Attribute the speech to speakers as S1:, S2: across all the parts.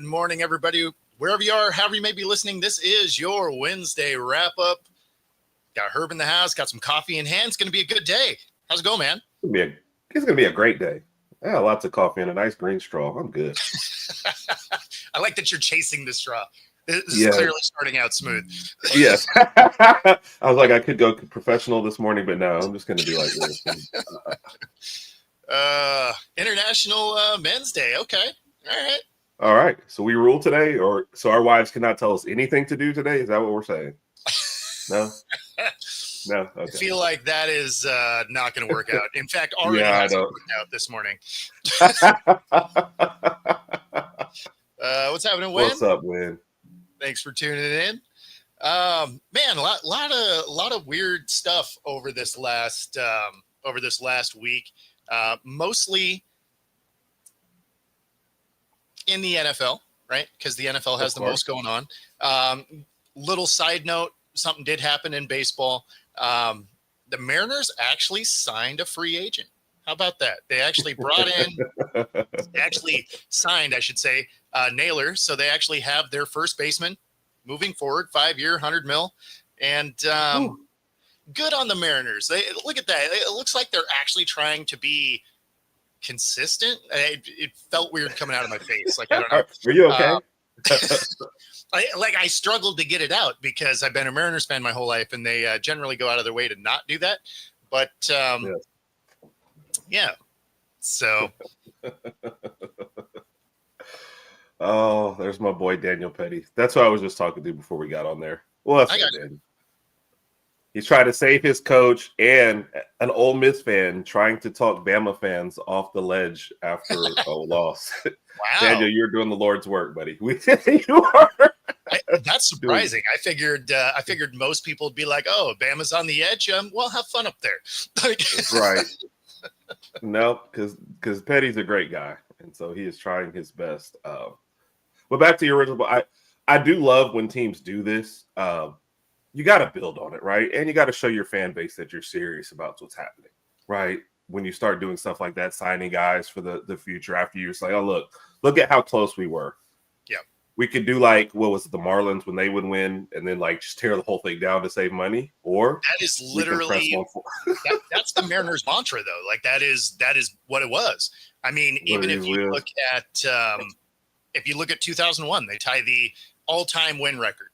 S1: Good morning, everybody. Wherever you are, however you may be listening, this is your Wednesday wrap-up. Got Herb in the house, got some coffee in hand. It's going to be a good day. How's it going, man?
S2: It's going to be a great day. I got lots of coffee and a nice green straw. I'm good.
S1: I like that you're chasing the straw. This is clearly starting out smooth.
S2: Yes. I was like, I could go professional this morning, but no, I'm just going to be like this.
S1: International Men's Day. Okay.
S2: All right. So we rule today, or so our wives cannot tell us anything to do today? Is that what we're saying? No? No? Okay.
S1: I feel like that is not going to work out. In fact, already hasn't worked out this morning. What's happening, Win?
S2: What's up, Win?
S1: Thanks for tuning in. Man, a lot of weird stuff over this last week. Mostly in the NFL, right? Because the NFL has the most going on. Little side note, something did happen in baseball. The Mariners actually signed a free agent. How about that? They actually signed, I should say, Naylor. So they actually have their first baseman moving forward, 5-year, $100 million. And good on the Mariners. Look at that. It looks like they're actually trying to be consistent. It felt weird coming out of my face. Like, I don't know.
S2: Are you okay?
S1: I struggled to get it out because I've been a Mariners fan my whole life, and they generally go out of their way to not do that. But yeah. So.
S2: Oh, there's my boy Daniel Petty. That's who I was just talking to before we got on there. Well, that's good. He's trying to save his coach and an Ole Miss fan trying to talk Bama fans off the ledge after a loss. Wow. Daniel, you're doing the Lord's work, buddy. You are.
S1: That's surprising. I figured most people would be like, "Oh, Bama's on the edge. Well, have fun up there."
S2: That's right. No, because Petty's a great guy, and so he is trying his best. But back to your original, I do love when teams do this. You got to build on it, right? And you got to show your fan base that you're serious about what's happening, right? When you start doing stuff like that, signing guys for the future after you're just like, oh, look at how close we were.
S1: Yeah.
S2: We could do like, what was it, the Marlins when they would win and then like just tear the whole thing down to save money? Or
S1: that is literally, that's the Mariners mantra though. Like that is what it was. I mean, even if you look at 2001, they tie the all-time win record.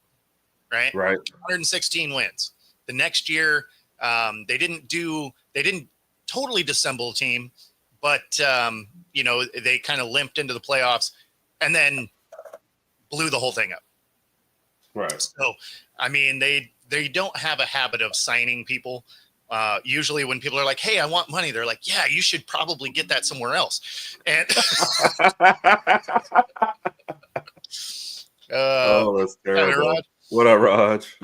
S1: Right. 116 wins. The next year, they didn't totally dissemble a team, but they kind of limped into the playoffs and then blew the whole thing up.
S2: Right.
S1: So, I mean, they don't have a habit of signing people. Usually, when people are like, "Hey, I want money," they're like, "Yeah, you should probably get that somewhere else." And
S2: that's terrible. What up, Raj?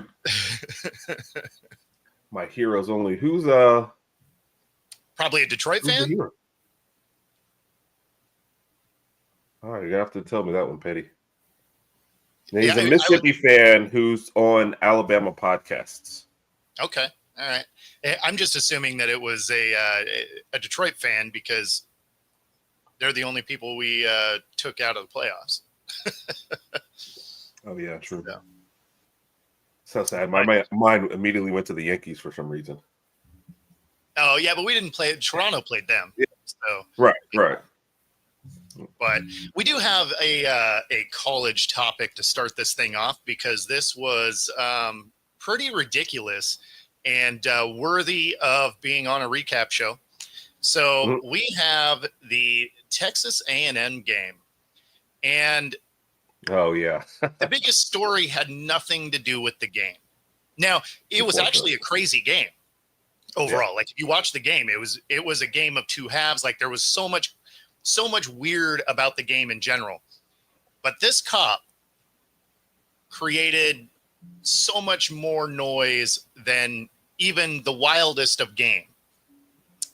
S2: My hero's only. Who's
S1: probably a Detroit fan?
S2: All right, you have to tell me that one, Petty. And he's a Mississippi fan who's on Alabama podcasts.
S1: Okay, all right. I'm just assuming that it was a Detroit fan because they're the only people we took out of the playoffs.
S2: Oh yeah, true. Yeah. So sad. My mind immediately went to the Yankees for some reason.
S1: Oh yeah, but we didn't play. Toronto played them. Yeah. So
S2: right.
S1: But we do have a college topic to start this thing off because this was pretty ridiculous and worthy of being on a recap show. So we have the Texas A&M game, and
S2: oh yeah,
S1: the biggest story had nothing to do with the game. Now, it was actually a crazy game overall. Yeah. Like if you watch the game, it was a game of two halves. Like there was so much weird about the game in general. But this cop created so much more noise than even the wildest of game.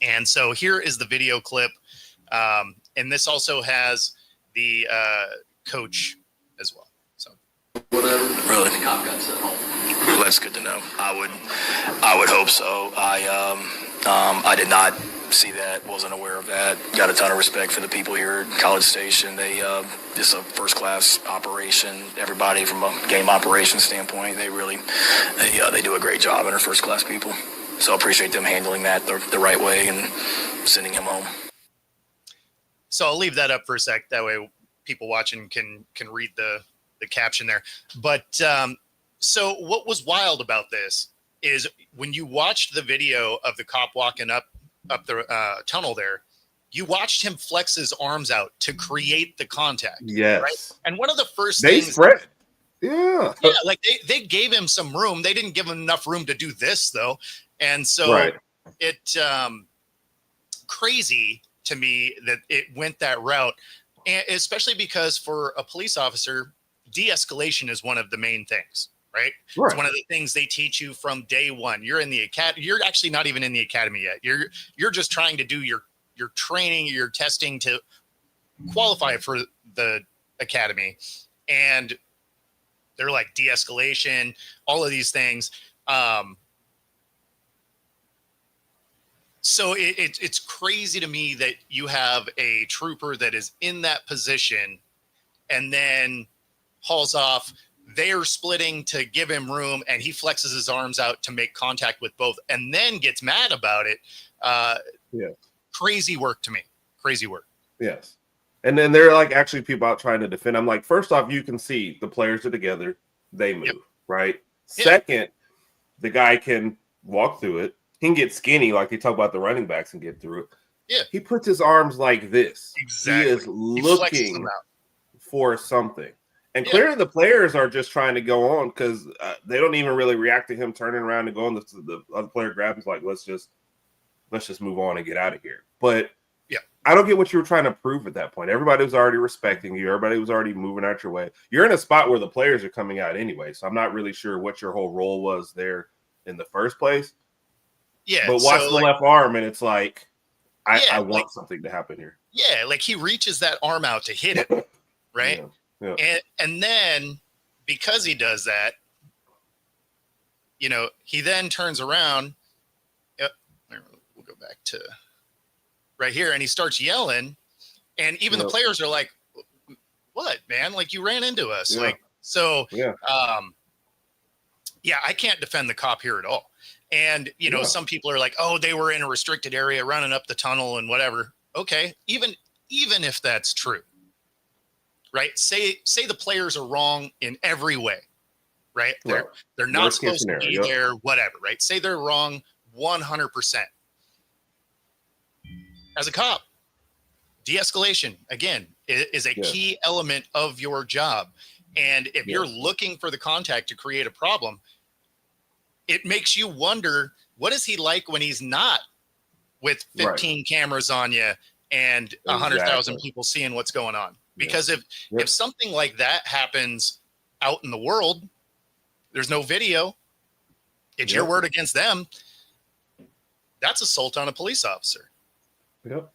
S1: And so here is the video clip. And this also has the coach as well. So
S3: whatever. Really? The cop got sent home. Well, that's good to know. I would hope so. I did not see that. that, wasn't aware of that. Got a ton of respect for the people here at College Station. They just a first-class operation. Everybody from a game operations standpoint, they do a great job and are first-class people. So I appreciate them handling that the right way and sending him home.
S1: So I'll leave that up for a sec. That way people watching can read the caption there. But so what was wild about this is when you watched the video of the cop walking up the tunnel there, you watched him flex his arms out to create the contact.
S2: Yes.
S1: Right? And one of the first
S2: they
S1: things...
S2: spread. Yeah.
S1: Yeah, like they gave him some room. They didn't give him enough room to do this, though. And so it crazy to me that it went that route, and especially because for a police officer, de-escalation is one of the main things, right? It's one of the things they teach you from day one. You're in the academy. You're actually not even in the academy yet. You're just trying to do your training, your testing to qualify for the academy, and they're like de-escalation, all of these things. So it's crazy to me that you have a trooper that is in that position and then hauls off. They're splitting to give him room, and he flexes his arms out to make contact with both and then gets mad about it. Crazy work to me. Crazy work.
S2: Yes. And then there are like actually people out trying to defend. I'm like, first off, you can see the players are together. They move, right? Yep. Second, the guy can walk through it. He can get skinny, like they talk about the running backs, and get through it.
S1: Yeah.
S2: He puts his arms like this.
S1: Exactly.
S2: He is looking for something. And clearly the players are just trying to go on because they don't even really react to him turning around and going. The other player grabs him like, let's just move on and get out of here. But I don't get what you were trying to prove at that point. Everybody was already respecting you. Everybody was already moving out your way. You're in a spot where the players are coming out anyway. So I'm not really sure what your whole role was there in the first place.
S1: Yeah.
S2: But watch the left arm, and it's like, I want something to happen here.
S1: Yeah, like he reaches that arm out to hit it, right?
S2: Yeah.
S1: And then because he does that, he then turns around. Yep. We'll go back to right here, and he starts yelling, and even the players are like, "What, man? Like you ran into us."
S2: Yeah.
S1: Like so. Yeah. I can't defend the cop here at all. And some people are like, "Oh, they were in a restricted area, running up the tunnel and whatever." Okay, even if that's true, right? Say the players are wrong in every way, right? They're not supposed to be there, whatever, right? Say they're wrong 100%. As a cop, de-escalation, again, is a key element of your job. And if you're looking for the contact to create a problem, it makes you wonder, what is he like when he's not with 15 cameras on you and 100,000 people seeing what's going on? Because if something like that happens out in the world, there's no video, it's your word against them, that's assault on a police officer.
S2: Yep.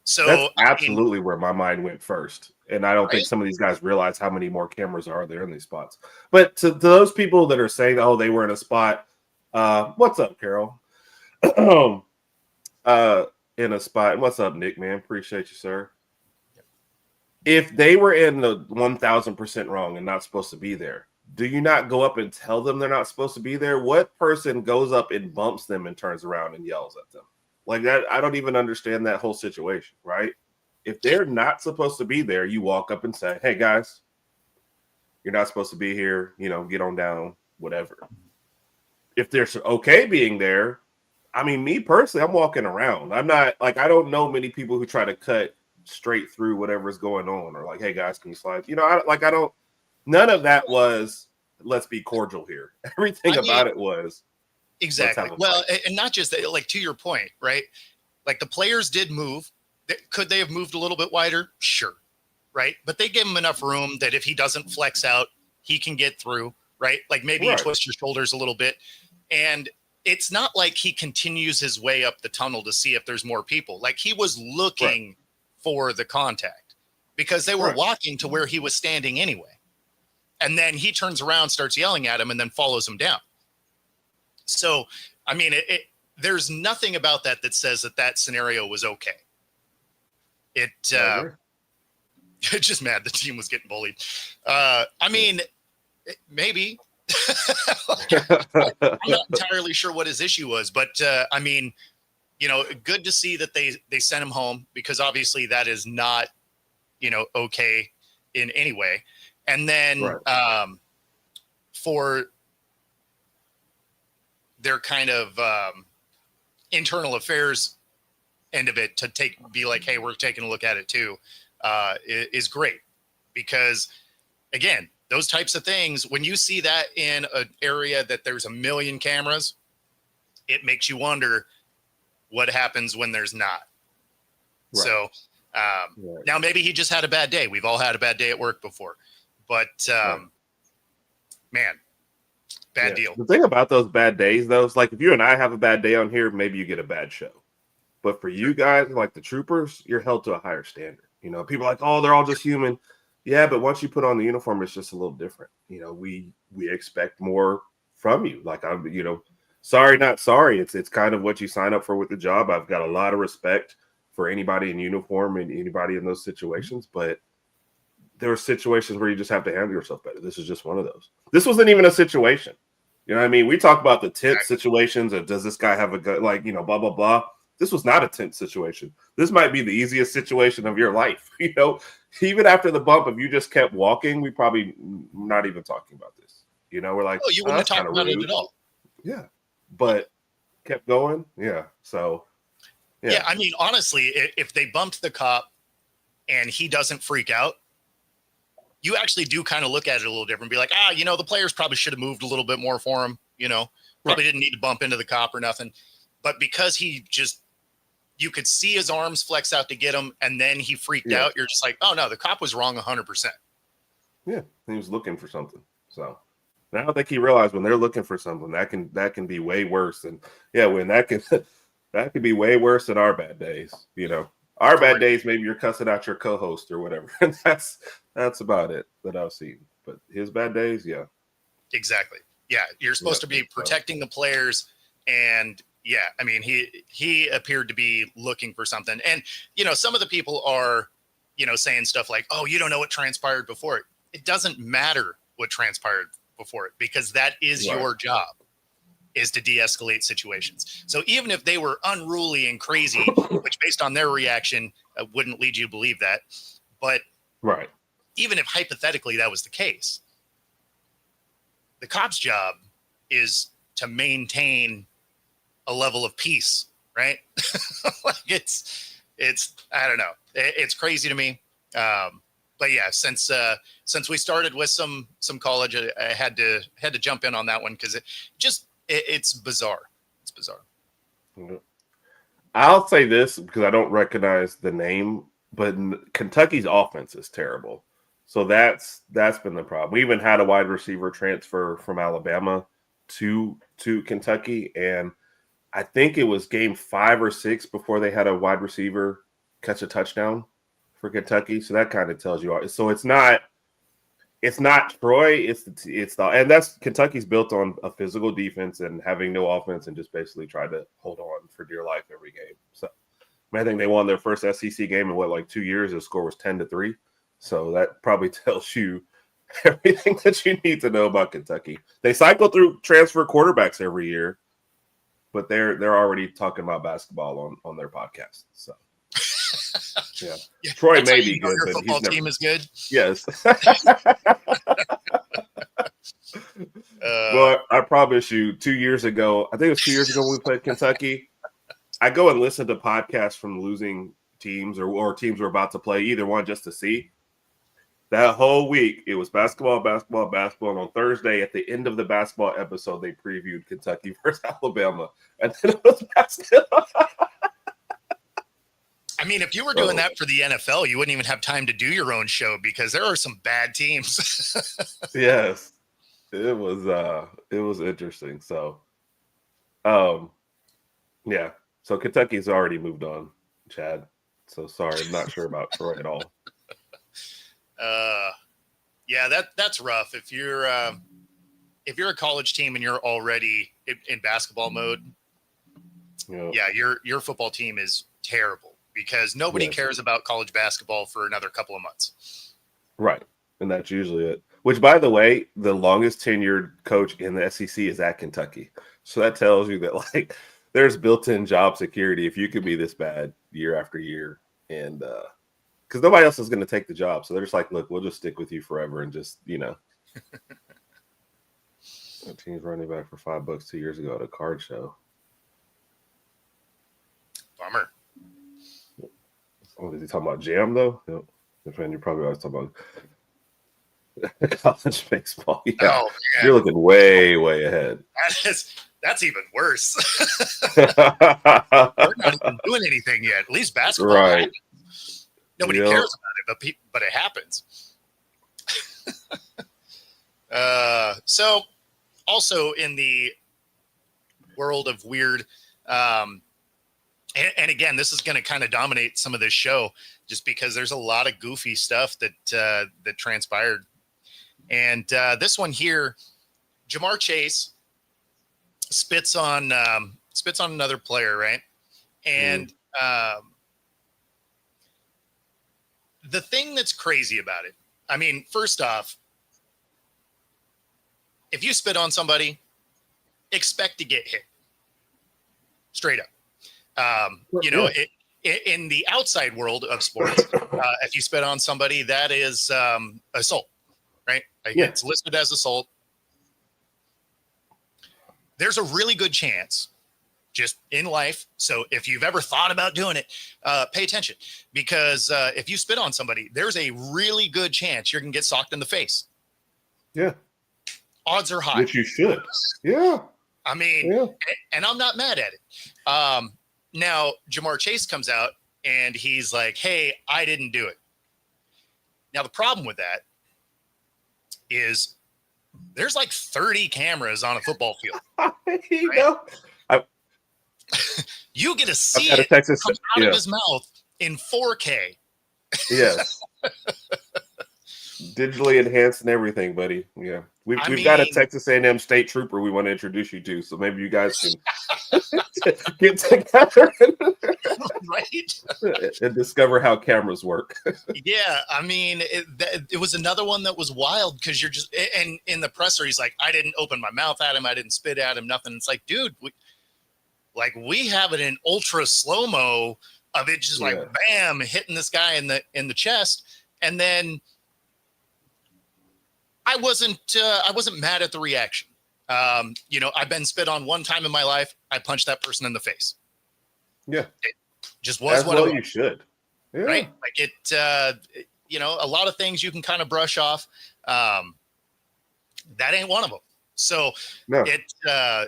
S1: So
S2: that's absolutely where my mind went first. And I don't think some of these guys realize how many more cameras are there in these spots. But to those people that are saying, oh, they were in a spot, what's up, Carol? In a spot. What's up, Nick, man? Appreciate you, sir. If they were in the 1,000% wrong and not supposed to be there, do you not go up and tell them they're not supposed to be there? What person goes up and bumps them and turns around and yells at them? Like that, I don't even understand that whole situation, right? If they're not supposed to be there, you walk up and say, hey, guys, you're not supposed to be here. Get on down, whatever. If they're okay being there, I mean, me personally, I'm walking around. I'm not like, I don't know many people who try to cut straight through whatever's going on or like, hey, guys, can you slide? None of that was, let's be cordial here. Everything about it was.
S1: Exactly. Well, and not just that, like to your point, right? Like the players did move. Could they have moved a little bit wider? Sure. Right. But they gave him enough room that if he doesn't flex out, he can get through. Right. Like maybe you twist your shoulders a little bit. And it's not like he continues his way up the tunnel to see if there's more people. Like he was looking for the contact because they were walking to where he was standing anyway. And then he turns around, starts yelling at him, and then follows him down. So, I mean, there's nothing about that says that scenario was okay. It's just mad the team was getting bullied. I mean, maybe. I'm not entirely sure what his issue was, but I mean, good to see that they sent him home, because obviously that is not, okay in any way. And then for their kind of internal affairs end of it to be like, hey, we're taking a look at it too, is great, because again, those types of things, when you see that in an area that there's a million cameras, it makes you wonder what happens when there's not. Right. So now maybe he just had a bad day. We've all had a bad day at work before, but man, bad deal.
S2: The thing about those bad days, though, is like if you and I have a bad day on here, maybe you get a bad show. But for you guys, like the troopers, you're held to a higher standard. People are like, oh, they're all just human. Yeah, but once you put on the uniform, it's just a little different. We expect more from you. Like sorry, not sorry. It's kind of what you sign up for with the job. I've got a lot of respect for anybody in uniform and anybody in those situations, but there are situations where you just have to handle yourself better. This is just one of those. This wasn't even a situation. You know what I mean? We talk about the tense situations of does this guy have a gun, like, blah, blah, blah. This was not a tense situation. This might be the easiest situation of your life. Even after the bump, if you just kept walking, we probably not even talking about this. We're like,
S1: you wouldn't have talked about it at all.
S2: Yeah, but kept going. Yeah, so
S1: yeah. I mean, honestly, if they bumped the cop and he doesn't freak out, you actually do kind of look at it a little different. Be like, the players probably should have moved a little bit more for him. Probably didn't need to bump into the cop or nothing. But because you could see his arms flex out to get him, and then he freaked out. You're just like, oh no, the cop was wrong 100%.
S2: Yeah, he was looking for something. So now I think he realized when they're looking for something, that can be way worse. And when that could be way worse than our bad days. Our bad days, maybe you're cussing out your co-host or whatever. And that's about it that I've seen. But his bad days, yeah.
S1: Exactly. Yeah, you're supposed to be protecting the players, and yeah, I mean, he appeared to be looking for something. And, some of the people are, saying stuff like, oh, you don't know what transpired before it. It doesn't matter what transpired before it, because that is your job, is to de-escalate situations. So even if they were unruly and crazy, which based on their reaction wouldn't lead you to believe that, but even if hypothetically that was the case, the cop's job is to maintain a level of peace, right? Like it's I don't know. It's crazy to me. But yeah, since we started with some college, I had to jump in on that one, because it's bizarre. It's bizarre.
S2: I'll say this because I don't recognize the name, but Kentucky's offense is terrible. So that's been the problem. We even had a wide receiver transfer from Alabama to Kentucky, and I think it was game 5 or 6 before they had a wide receiver catch a touchdown for Kentucky. So that kind of tells you all. So it's not Troy. It's the and that's Kentucky's built on a physical defense and having no offense and just basically try to hold on for dear life every game. So I think they won their first SEC game in 2 years. The score was 10-3. So that probably tells you everything that you need to know about Kentucky. They cycle through transfer quarterbacks every year, but they're already talking about basketball on their podcast. So yeah. Troy may be good,
S1: but football team is good.
S2: Yes. But I promise you, 2 years ago, I think it was 2 years ago when we played Kentucky, I go and listen to podcasts from losing teams or teams we're about to play, either one, just to see. That whole week, it was basketball. And on Thursday, at the end of the basketball episode, they previewed Kentucky versus Alabama. And then it was basketball.
S1: I mean, if you were doing that for the NFL, you wouldn't even have time to do your own show, because there are some bad teams.
S2: Yes. It was interesting. So, yeah. So Kentucky's already moved on, Chad. So sorry, I'm not sure about Troy at all.
S1: Yeah, that's rough. If you're a college team and you're already in basketball mode, yeah, your football team is terrible because nobody cares about college basketball for another couple of months.
S2: Right. And that's usually it. Which, by the way, the longest tenured coach in the SEC is at Kentucky. So that tells you that, like, there's built-in job security if you could be this bad year after year. And because nobody else is going to take the job. So they're just like, look, we'll just stick with you forever and just, That team's running back for $5 2 years ago at a card show.
S1: Bummer.
S2: Oh, is he talking about Jam, though? No. You're probably always talking about college baseball. Yeah.
S1: Oh,
S2: you're looking way, way ahead.
S1: That's even worse. We're not even doing anything yet. At least basketball.
S2: Right.
S1: Nobody cares about it, but it happens. So, also in the world of weird, and again, this is going to kind of dominate some of this show, just because there's a lot of goofy stuff that transpired. And this one here, Jamar Chase spits on another player, right? And the thing that's crazy about it, I mean, first off, if you spit on somebody, expect to get hit. Straight up. In the outside world of sports, if you spit on somebody, that is assault, right? It's listed as assault. There's a really good chance just in life. So if you've ever thought about doing it, pay attention, because if you spit on somebody, there's a really good chance you're going to get socked in the face.
S2: Yeah.
S1: Odds are high.
S2: Which you should. Yeah.
S1: I mean, and I'm not mad at it. Now, Jamar Chase comes out and he's like, hey, I didn't do it. Now, the problem with that is there's like 30 cameras on a football field. You get to see it come out of his mouth in 4K.
S2: Yes. Digitally enhanced and everything, buddy. Yeah. We've got a Texas A&M state trooper we want to introduce you to, so maybe you guys can get together and discover how cameras work.
S1: Yeah, I mean, it was another one that was wild, because you're just, and in the presser, he's like, I didn't open my mouth at him, I didn't spit at him, nothing. It's like, dude, we have it in ultra slow-mo of it just like bam, hitting this guy in the chest, and then I wasn't mad at the reaction. I've been spit on one time in my life. I punched that person in the face. Yeah. It just was what it was.
S2: You should. Yeah.
S1: Right? Like it, a lot of things you can kind of brush off. That ain't one of them. So I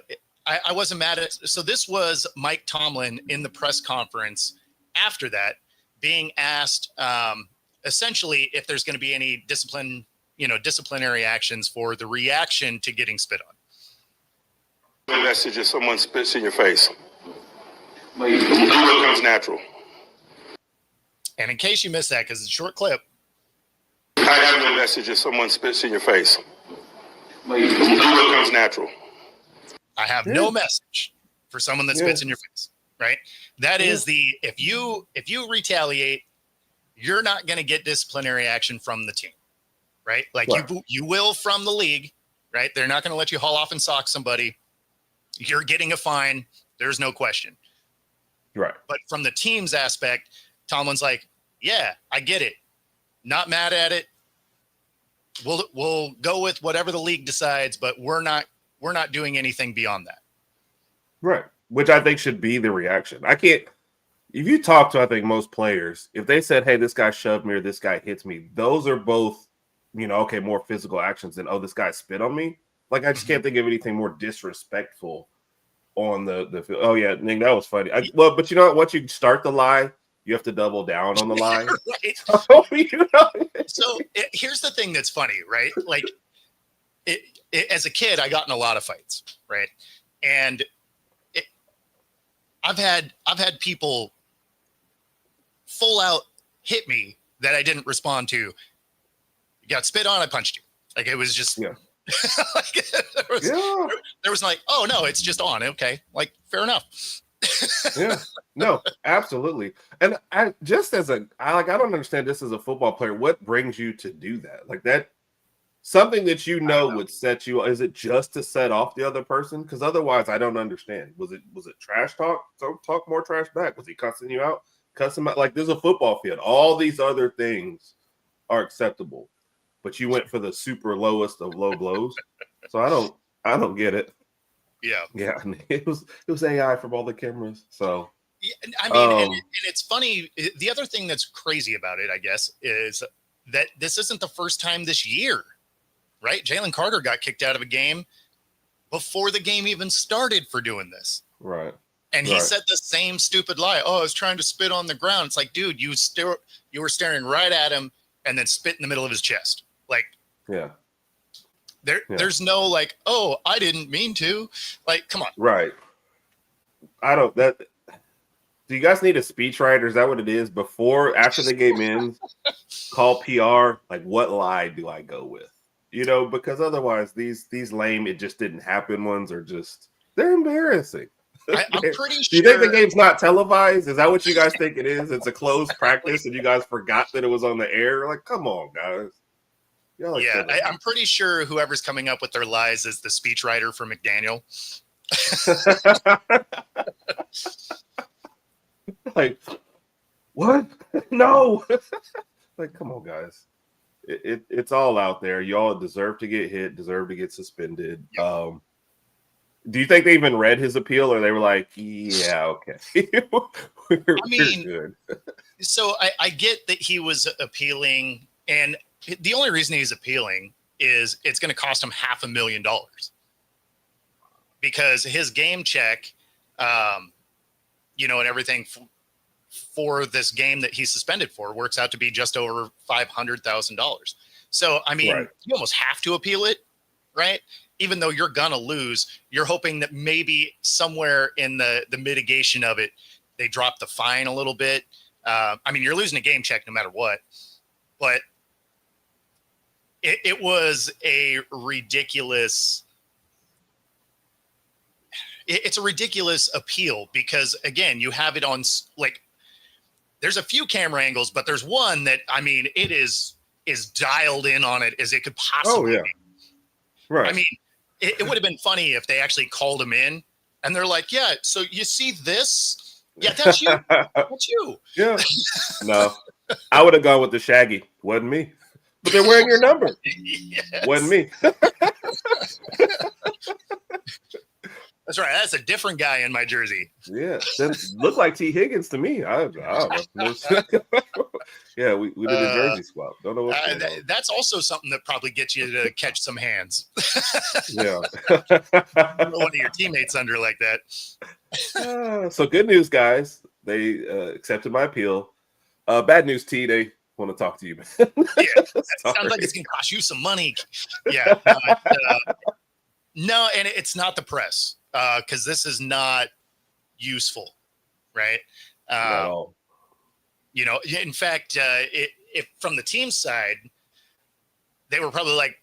S1: wasn't mad at it. So this was Mike Tomlin in the press conference after that, being asked essentially if there's going to be any disciplinary actions for the reaction to getting spit on.
S4: The message if someone spits in your face. It comes natural.
S1: And in case you missed that, because it's a short clip.
S4: I have no message if someone spits in your face. It comes natural.
S1: I have no message for someone that spits in your face, right? That is if you retaliate, you're not going to get disciplinary action from the team. Right? Like you will from the league, right? They're not going to let you haul off and sock somebody. You're getting a fine. There's no question.
S2: Right.
S1: But from the team's aspect, Tomlin's like, yeah, I get it. Not mad at it. We'll go with whatever the league decides, but we're not doing anything beyond that.
S2: Right. Which I think should be the reaction. If you talk to, I think, most players, if they said, hey, this guy shoved me or this guy hits me, those are both, more physical actions than, oh, this guy spit on me. Like, I just can't think of anything more disrespectful on the field. Oh, yeah, Nick, that was funny. But you know what? Once you start the lie, you have to double down on the lie.
S1: Right. So here's the thing that's funny, right? Like, as a kid, I got in a lot of fights, right? And I've had people full out hit me that I didn't respond to. You got spit on, I punched you. Like, it was just there was like, oh no, it's just on. Okay. Like, fair enough.
S2: Yeah, no, absolutely. And I don't understand this as a football player. What brings you to do that? Like that, something that you
S1: I don't
S2: know
S1: know.
S2: would set you. Is it just to set off the other person? Because otherwise, I don't understand. Was it trash talk? So talk more trash back. Was he cussing you out? Cuss him out. Like there's a football field. All these other things are acceptable, but you went for the super lowest of low blows. So I don't get it.
S1: Yeah.
S2: Yeah, it was AI from all the cameras. So
S1: Yeah, I mean, and
S2: um,
S1: it's funny. The other thing that's crazy about it, I guess, is that this isn't the first time this year, right? Jalen Carter got kicked out of a game before the game even started for doing this.
S2: right,
S1: And he
S2: right,
S1: said the same stupid lie. Oh, I was trying to spit on the ground. It's like, dude, you were staring right at him and then spit in the middle of his chest. Like
S2: yeah, yeah,
S1: there's no like, oh, I didn't mean to. Like, come on.
S2: right. I don't that. Do you guys need a speechwriter? Is that what it is? After the game ends, call PR. Like, what lie do I go with? Because otherwise, these lame, it just didn't happen ones are just they're embarrassing.
S1: I'm pretty
S2: Do you think the
S1: sure.
S2: game's not televised? Is that what you guys think it is? It's a closed practice, and you guys forgot that it was on the air. Like, come on, guys. Y'all are
S1: Yeah,
S2: killing
S1: I'm pretty sure whoever's coming up with their lies is the speechwriter for McDaniel.
S2: Like, what? No. Like, come on, guys. It's all out there. Y'all deserve to get hit, deserve to get suspended.
S1: Yep.
S2: Do you think they even read his appeal, or they were like, yeah, okay. we're good.
S1: So I get that he was appealing, and the only reason he's appealing is it's going to cost him $500,000 because his game check, and everything for this game that he's suspended for works out to be just over $500,000. So, I mean,
S2: Right.
S1: You almost have to appeal it, right? Even though you're going to lose, you're hoping that maybe somewhere in the mitigation of it, they drop the fine a little bit. I mean, you're losing a game check no matter what, but it was a ridiculous. It's a ridiculous appeal because, again, you have it on like there's a few camera angles, but there's one that, I mean, it is dialed in on it as it could possibly be.
S2: Right.
S1: I mean, it would have been funny if they actually called him in and they're like, yeah, so you see this? Yeah, that's you. That's you.
S2: Yeah. No, I would have gone with the Shaggy. Wasn't me. But they're wearing your number.
S1: Yes.
S2: Wasn't me.
S1: That's right. That's a different guy in my jersey.
S2: Yeah, that looked like T. Higgins to me. I don't know. Yeah, we did a jersey swap. Don't know what's going on.
S1: That's also something that probably gets you to catch some hands.
S2: Yeah.
S1: One of your teammates under like that.
S2: So good news, guys. They accepted my appeal. Bad news, T. They want to talk to you.
S1: Yeah, that sounds like it's going to cost you some money. Yeah. No, and it's not the press because this is not useful, right?
S2: No.
S1: In fact, if from the team side, they were probably like,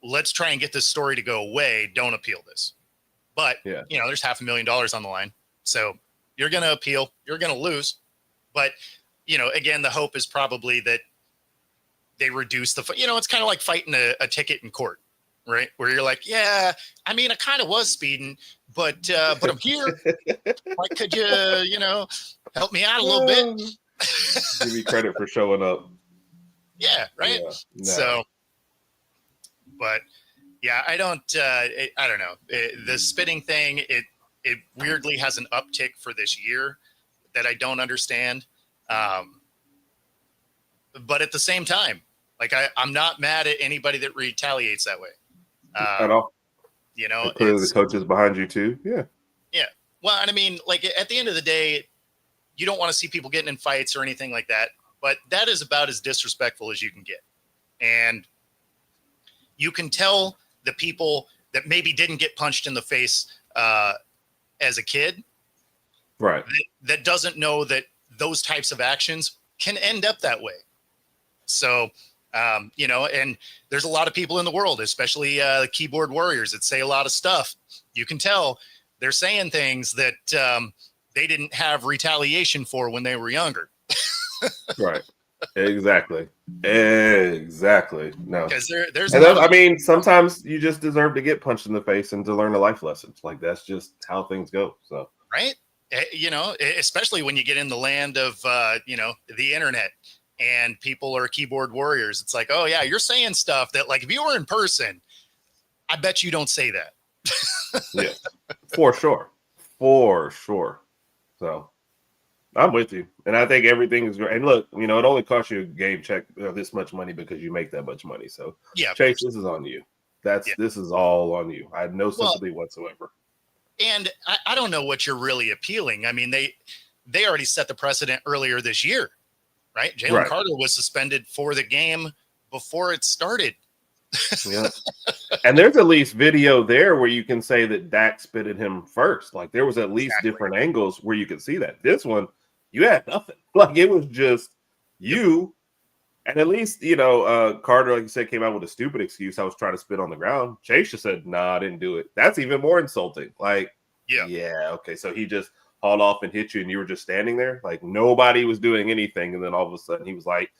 S1: let's try and get this story to go away. Don't appeal this. But, there's $500,000 on the line. So you're going to appeal. You're going to lose. But, again, the hope is probably that they reduce it's kind of like fighting a ticket in court, right? Where you're like, yeah, I mean, I kind of was speeding, but I'm here. Like, could you, help me out a little bit?
S2: Give me credit for showing up.
S1: Yeah, right.
S2: Yeah, no.
S1: So, but yeah, I don't know. The spitting thing, it weirdly has an uptick for this year that I don't understand. But at the same time, like I'm not mad at anybody that retaliates that way.
S2: At all. Clearly the coach is behind you too. Yeah.
S1: Yeah. Well, and I mean, like at the end of the day, you don't want to see people getting in fights or anything like that, but that is about as disrespectful as you can get. And you can tell the people that maybe didn't get punched in the face as a kid,
S2: right?
S1: That doesn't know that those types of actions can end up that way. So, and there's a lot of people in the world, especially the keyboard warriors, that say a lot of stuff. You can tell they're saying things that they didn't have retaliation for when they were younger.
S2: Right. Exactly. Exactly. No.
S1: Because there's
S2: And
S1: not
S2: I mean, sometimes you just deserve to get punched in the face and to learn a life lesson. Like that's just how things go. So
S1: right. Especially when you get in the land of the internet and people are keyboard warriors. It's like, oh yeah, you're saying stuff that like if you were in person, I bet you don't say that.
S2: yeah, for sure. For sure. So I'm with you. And I think everything is great. And look, it only costs you a game check this much money because you make that much money. So
S1: yeah,
S2: Chase, this is on you. This is all on you. I had no sympathy whatsoever.
S1: And I don't know what you're really appealing. I mean, they already set the precedent earlier this year, right? Jalen Carter was suspended for the game before it started.
S2: Yeah. And there's at least video there where you can say that Dak spit at him first. Like there was at least different angles where you could see that. This one, you had nothing. Like it was just you. And at least, Carter, like you said, came out with a stupid excuse. I was trying to spit on the ground. Chase just said, nah, I didn't do it. That's even more insulting. Like, yeah, okay. So he just hauled off and hit you and you were just standing there. Like nobody was doing anything. And then all of a sudden he was like,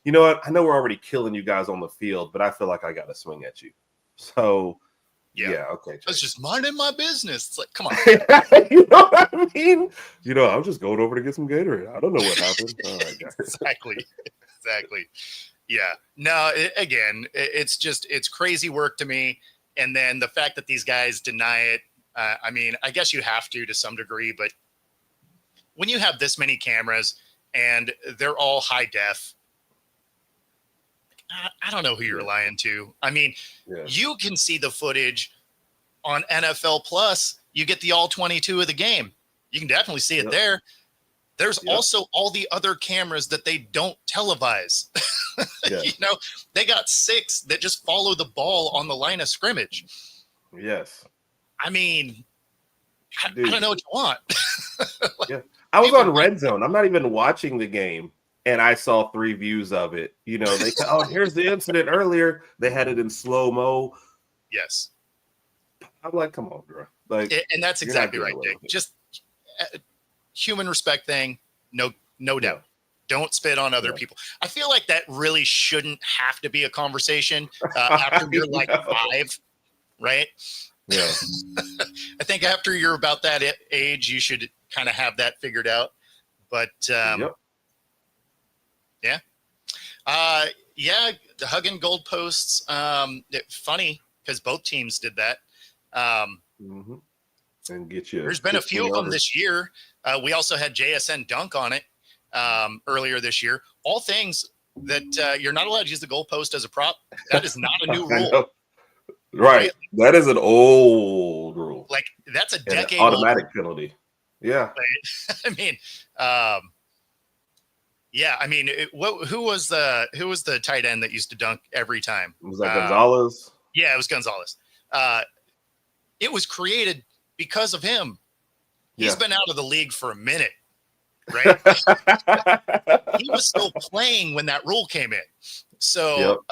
S2: you know what? I know we're already killing you guys on the field, but I feel like I got to swing at you. So, yeah okay. Chase.
S1: I was just minding my business. It's like, come on.
S2: You know what I mean? I was just going over to get some Gatorade. I don't know what happened. All right, guys.
S1: Exactly. Yeah. No, it's crazy work to me. And then the fact that these guys deny it, I mean, I guess you have to some degree, but when you have this many cameras and they're all high def, I don't know who you're lying to. I mean, you can see the footage on NFL Plus. You get the all 22 of the game. You can definitely see it there. There's also all the other cameras that they don't televise. They got 6 that just follow the ball on the line of scrimmage.
S2: Yes.
S1: I mean, I don't know what you want.
S2: I was on Red Zone. I'm not even watching the game. And I saw 3 views of it. They said, oh, here's the incident earlier. They had it in slow-mo.
S1: Yes.
S2: I'm like, come on, bro. Like,
S1: and that's exactly right, Dick. Just human respect thing. No doubt. Don't spit on other people. I feel like that really shouldn't have to be a conversation after you're like 5, right?
S2: Yeah.
S1: I think after you're about that age, you should kind of have that figured out. But the hugging goalposts. Funny because both teams did that.
S2: And get you.
S1: There's been a few of them this year. We also had JSN dunk on it earlier this year. All things that you're not allowed to use the goalpost as a prop. That is not a new rule.
S2: Right. That is an old rule.
S1: Like that's a decade
S2: automatic penalty. Yeah.
S1: I mean, I mean, who was the tight end that used to dunk every time?
S2: Was that Gonzalez?
S1: Yeah, it was Gonzalez. It was created because of him. He's been out of the league for a minute, right? He was still playing when that rule came in. So,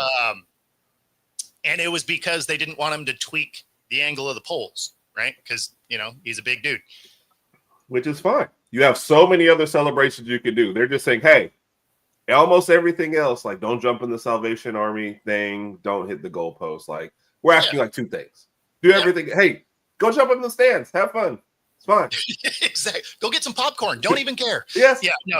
S1: and it was because they didn't want him to tweak the angle of the poles, right? Because, he's a big dude.
S2: Which is fine. You have so many other celebrations you can do. They're just saying, hey, almost everything else, like don't jump in the Salvation Army thing, don't hit the goalpost. Like we're asking like 2 things. Do everything. Hey, go jump in the stands. Have fun. It's fine.
S1: Exactly. Go get some popcorn. Don't even care.
S2: Yes.
S1: Yeah. No.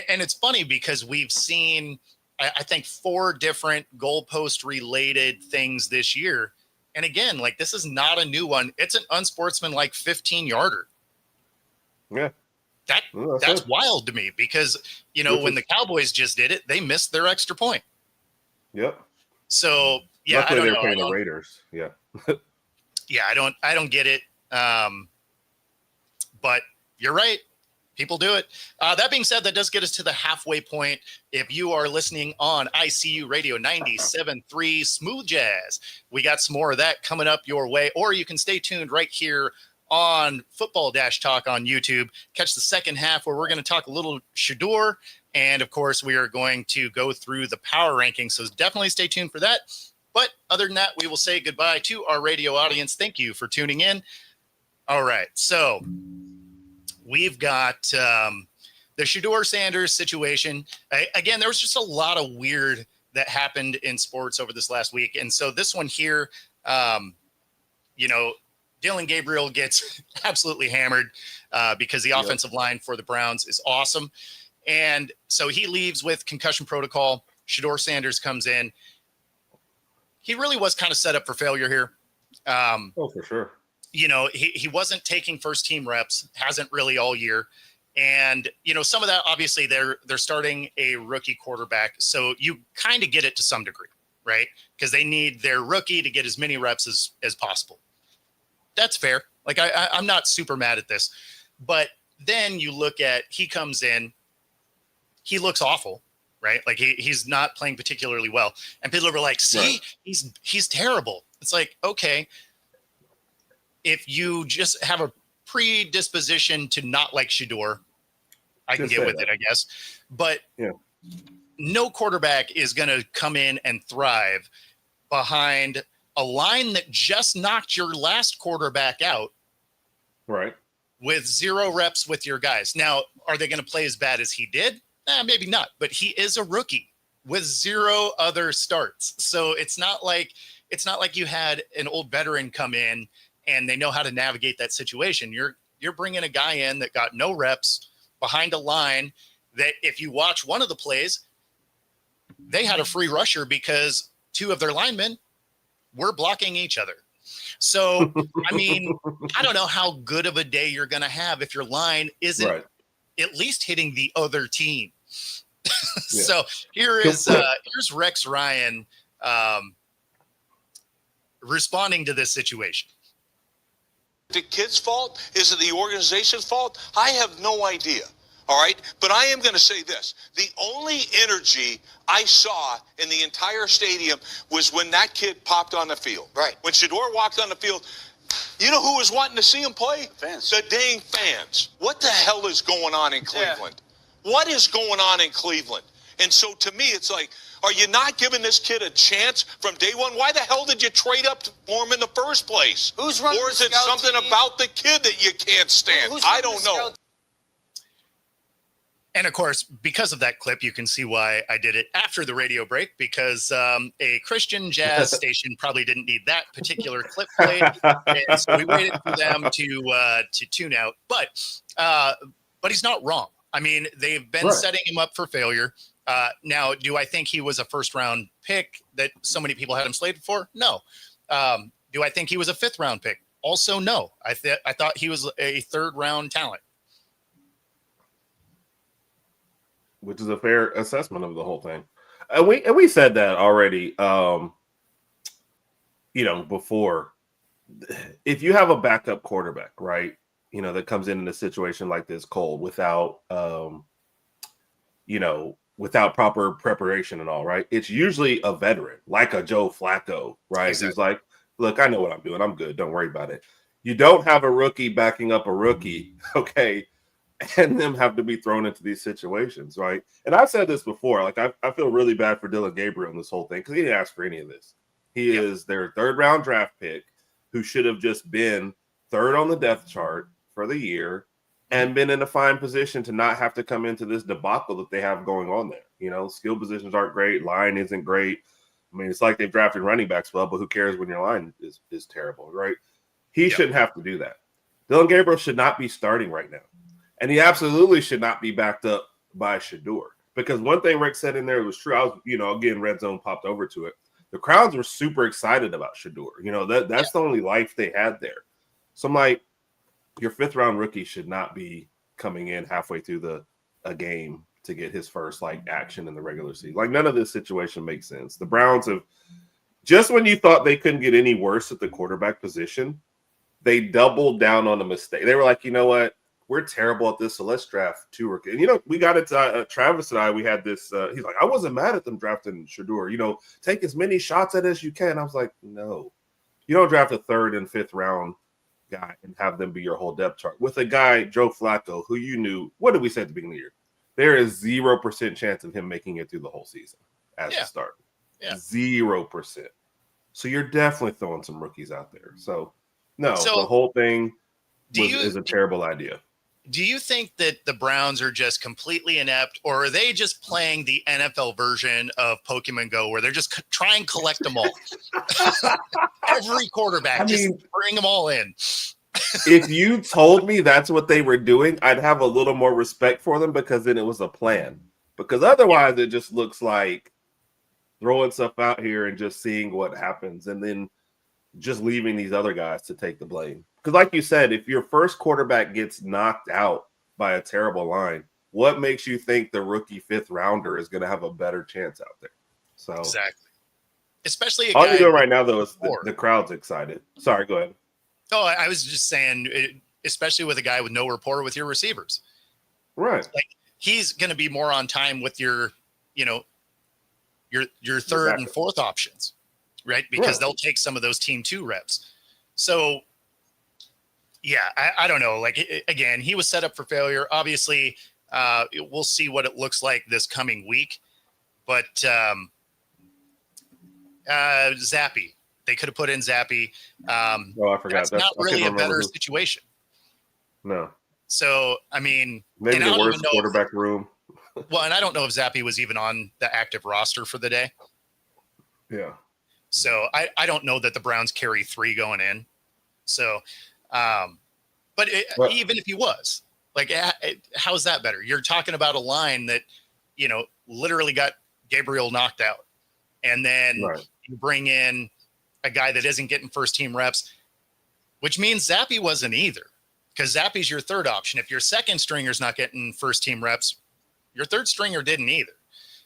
S1: And it's funny because we've seen, I think, 4 different goalpost related things this year. And again, like this is not a new one. It's an unsportsmanlike 15-yarder.
S2: Yeah.
S1: That's wild to me because, when the Cowboys just did it, they missed their extra point.
S2: Yep.
S1: So,
S2: luckily they're playing the Raiders. Yeah.
S1: I don't get it. But you're right. People do it. That being said, that does get us to the halfway point. If you are listening on ICU Radio 97.3 Smooth Jazz, we got some more of that coming up your way, or you can stay tuned right here on Football Dash Talk on YouTube. Catch the second half where we're going to talk a little Shador. And of course, we are going to go through the power rankings. So definitely stay tuned for that. But other than that, we will say goodbye to our radio audience. Thank you for tuning in. All right. So we've got the Shedeur Sanders situation. Again, there was just a lot of weird that happened in sports over this last week. And so this one here, Dylan Gabriel gets absolutely hammered because the offensive line for the Browns is awesome. And so he leaves with concussion protocol. Shedeur Sanders comes in. He really was kind of set up for failure here.
S2: For sure.
S1: He wasn't taking first team reps, hasn't really all year. And, some of that, obviously they're starting a rookie quarterback. So you kind of get it to some degree, right? Because they need their rookie to get as many reps as possible. That's fair. Like I'm not super mad at this, but then you look at, he comes in, he looks awful, right? Like he's not playing particularly well. And people are like, see, he's terrible. It's like, okay, if you just have a predisposition to not like Shedeur, I can get with it, I guess. But no quarterback is going to come in and thrive behind a line that just knocked your last quarterback out.
S2: Right.
S1: With 0 reps with your guys. Now, are they going to play as bad as he did? Maybe not, but he is a rookie with 0 other starts. So it's not like you had an old veteran come in and they know how to navigate that situation. You're bringing a guy in that got no reps behind a line that, if you watch one of the plays, they had a free rusher because 2 of their linemen were blocking each other. So, I mean, I don't know how good of a day you're going to have if your line isn't at least hitting the other team. So here's Rex Ryan responding to this situation.
S5: The kid's fault? Is it the organization's fault? I have no idea. All right. But I am going to say this. The only energy I saw in the entire stadium was when that kid popped on the field. Right. When Shedeur walked on the field, you know who was wanting to see him play? Fans. The dang fans. What the hell is going on in Cleveland? What is going on in Cleveland? And so to me, it's like, are you not giving this kid a chance from day one? Why the hell did you trade up for him in the first place? Who's running Or is it something about the kid that you can't stand? I don't know.
S1: And of course, because of that clip, you can see why I did it after the radio break, because a Christian jazz station probably didn't need that particular clip played. And so we waited for them to tune out. But he's not wrong. I mean, they've been setting him up for failure. Now, do I think he was a first-round pick that so many people had him slated for? No. Do I think he was a 5th-round pick? Also, no. I thought he was a 3rd-round talent.
S2: Which is a fair assessment of the whole thing. And we said that already, before. If you have a backup quarterback, right, that comes in a situation like this cold without, without proper preparation and all, right, it's usually a veteran, like a Joe Flacco, right? Exactly. Who's like, look, I know what I'm doing. I'm good. Don't worry about it. You don't have a rookie backing up a rookie, okay, and them have to be thrown into these situations, right? And I've said this before. Like, I feel really bad for Dylan Gabriel in this whole thing because he didn't ask for any of this. He is their 3rd-round draft pick who should have just been 3rd on the depth chart for the year and been in a fine position to not have to come into this debacle that they have going on there. Skill positions aren't great. Line isn't great. I mean, it's like they've drafted running backs well, but who cares when your line is terrible, right? He shouldn't have to do that. Dylan Gabriel should not be starting right now. And he absolutely should not be backed up by Shedeur. Because one thing Rick said in there was true. I was, again, Red Zone popped over to it. The crowds were super excited about Shedeur. That's the only life they had there. So I'm like, your 5th-round rookie should not be coming in halfway through a game to get his first, action in the regular season. Like, none of this situation makes sense. The Browns have, just when you thought they couldn't get any worse at the quarterback position, they doubled down on a mistake. They were like, you know what? We're terrible at this, so let's draft 2 rookies. And, we got it to Travis and I. We had this. He's like, I wasn't mad at them drafting Shedeur. Take as many shots at it as you can. I was like, no. You don't draft a 3rd and 5th round guy and have them be your whole depth chart. With a guy, Joe Flacco, who you knew, what did we say at the beginning of the year? There is 0% chance of him making it through the whole season as a start. 0%. So you're definitely throwing some rookies out there. So, no, the whole thing is a terrible idea.
S1: Do you think that the Browns are just completely inept, or are they just playing the NFL version of Pokemon Go where they're just try and collect them all? Every quarterback, bring them all in.
S2: If you told me that's what they were doing, I'd have a little more respect for them because then it was a plan. Because otherwise it just looks like throwing stuff out here and just seeing what happens and then just leaving these other guys to take the blame. Because like you said, if your first quarterback gets knocked out by a terrible line, what makes you think the rookie 5th rounder is going to have a better chance out there? So
S1: exactly. Especially
S2: all you're doing right now, though, is the crowd's excited. Sorry, go ahead.
S1: Oh, I was just saying, especially with a guy with no rapport with your receivers.
S2: Right.
S1: Like he's going to be more on time with your third and fourth options, right? Because they'll take some of those team 2 reps. So, yeah, I don't know. Like, again, he was set up for failure. Obviously, we'll see what it looks like this coming week. But Zappy, they could have put in Zappy.
S2: I forgot.
S1: That's not really a better situation.
S2: No.
S1: So, I mean,
S2: maybe the worst quarterback room.
S1: Well, and I don't know if Zappy was even on the active roster for the day.
S2: Yeah.
S1: So I don't know that the Browns carry 3 going in. So, but even if he was, like, how's that better? You're talking about a line that, literally got Gabriel knocked out. And then you bring in a guy that isn't getting first team reps, which means Zappy wasn't either, because Zappy's your third option. If your second stringer's not getting first team reps, your third stringer didn't either.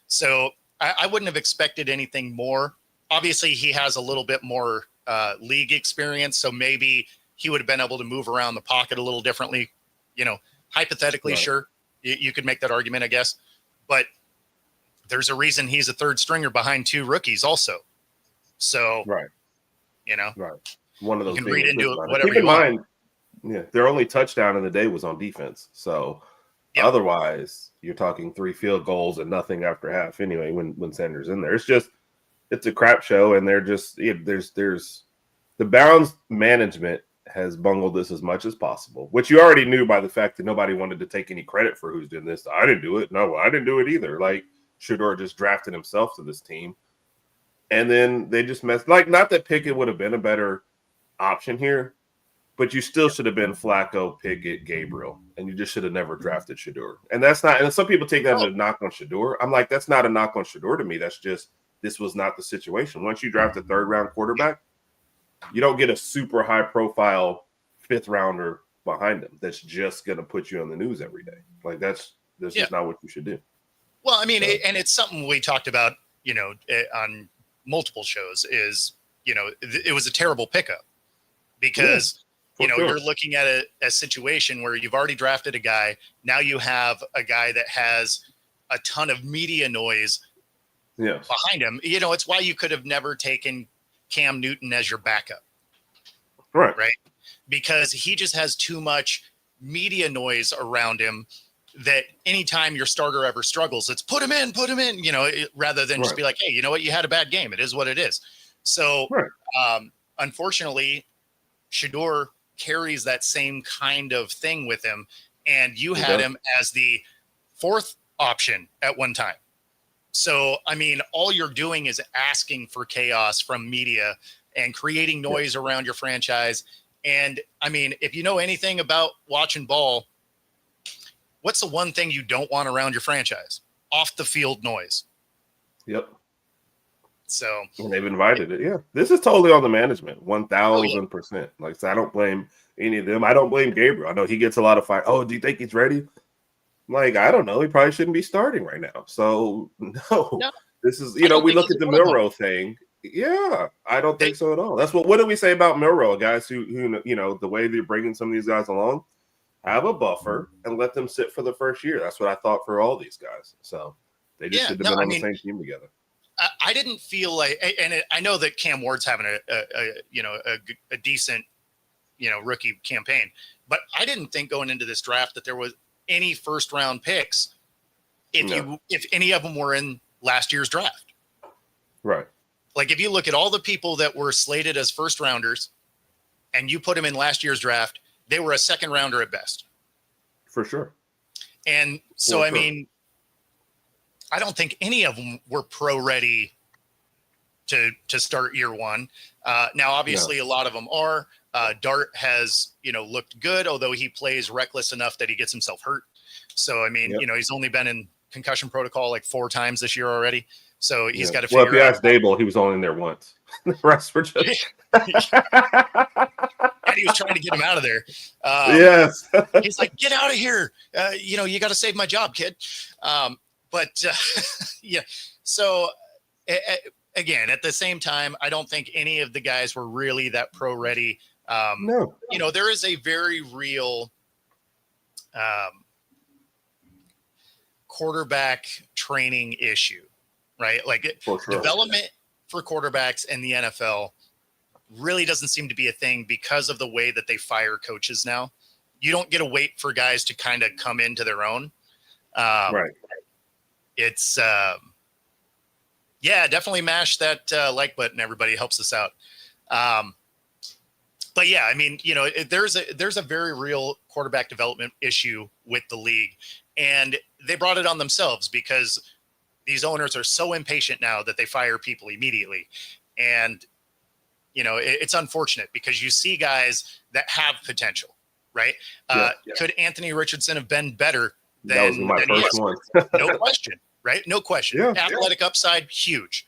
S1: So I wouldn't have expected anything more. Obviously, he has a little bit more league experience, so maybe he would have been able to move around the pocket a little differently. Hypothetically, sure, you could make that argument, I guess. But there's a reason he's a third stringer behind 2 rookies also. So,
S2: right. One of those
S1: you can read into it whatever
S2: Keep
S1: you
S2: in
S1: want.
S2: mind, their only touchdown in the day was on defense. So otherwise, you're talking 3 field goals and nothing after half anyway when Sanders in there. It's a crap show, and they're just there's the Browns management has bungled this as much as possible, which you already knew by the fact that nobody wanted to take any credit for who's doing this. I didn't do it. No, I didn't do it either. Like, Shedeur just drafted himself to this team. And then they just messed. Like, not that Pickett would have been a better option here, but you still should have been Flacco, Pickett, Gabriel, and you just should have never drafted Shedeur. And that's not. And some people take that as a knock on Shedeur. I'm like, that's not a knock on Shedeur to me. That's just this was not the situation. Once you draft a 3rd round quarterback, you don't get a super high profile 5th rounder behind him that's just going to put you on the news every day. Like, that's just not what you should do.
S1: Well, I mean, and it's something we talked about, on multiple shows is, it was a terrible pickup because, you're looking at a situation where you've already drafted a guy. Now you have a guy that has a ton of media noise behind him. It's why you could have never taken Cam Newton as your backup. Right. Because he just has too much media noise around him that anytime your starter ever struggles, it's put him in, rather than just be like, hey, you know what? You had a bad game. It is what it is. So, unfortunately, Shedeur carries that same kind of thing with him. And you had him as the 4th option at one time. So, I mean, all you're doing is asking for chaos from media and creating noise around your franchise. And, I mean, if you know anything about watching ball, what's the one thing you don't want around your franchise? Off the field noise.
S2: Yep.
S1: So.
S2: And they've invited it. Yeah. This is totally on the management. 1,000%. Like, so I don't blame any of them. I don't blame Gabriel. I know he gets a lot of fire. Oh, do you think he's ready? Like, I don't know. He probably shouldn't be starting right now. So, no. This is, we look at the Milrow thing. Yeah, I don't think so at all. That's what do we say about Milrow? Guys who the way they're bringing some of these guys along, have a buffer and let them sit for the first year. That's what I thought for all these guys. So they just should have been on the same team together.
S1: I didn't feel like, and I know that Cam Ward's having a decent, rookie campaign, but I didn't think going into this draft that there was any 1st round picks if any of them were in last year's draft.
S2: Right.
S1: Like, if you look at all the people that were slated as 1st rounders and you put them in last year's draft, they were a second rounder at best.
S2: For sure.
S1: And so, I mean, I don't think any of them were pro ready to start year one. Now, obviously, a lot of them are. Dart has, looked good, although he plays reckless enough that he gets himself hurt. So, I mean, he's only been in concussion protocol like 4 times this year already. So he's got to figure out.
S2: Well, if you ask Dable, he was only in there once. The rest were just.
S1: And he was trying to get him out of there.
S2: Yes.
S1: He's like, get out of here. You got to save my job, kid. Yeah. So, again, at the same time, I don't think any of the guys were really that pro ready.
S2: No.
S1: There is a very real quarterback training issue, right? Like development for quarterbacks in the NFL really doesn't seem to be a thing because of the way that they fire coaches now. You don't get to wait for guys to kind of come into their own.
S2: Right.
S1: It's definitely mash that like button. Everybody helps us out. But yeah, I mean, there's a very real quarterback development issue with the league, and they brought it on themselves because these owners are so impatient now that they fire people immediately. And, it's unfortunate because you see guys that have potential, right? Could Anthony Richardson have been better than,
S2: that was my first one?
S1: No question, right? No question.
S2: Yeah,
S1: Athletic upside, huge.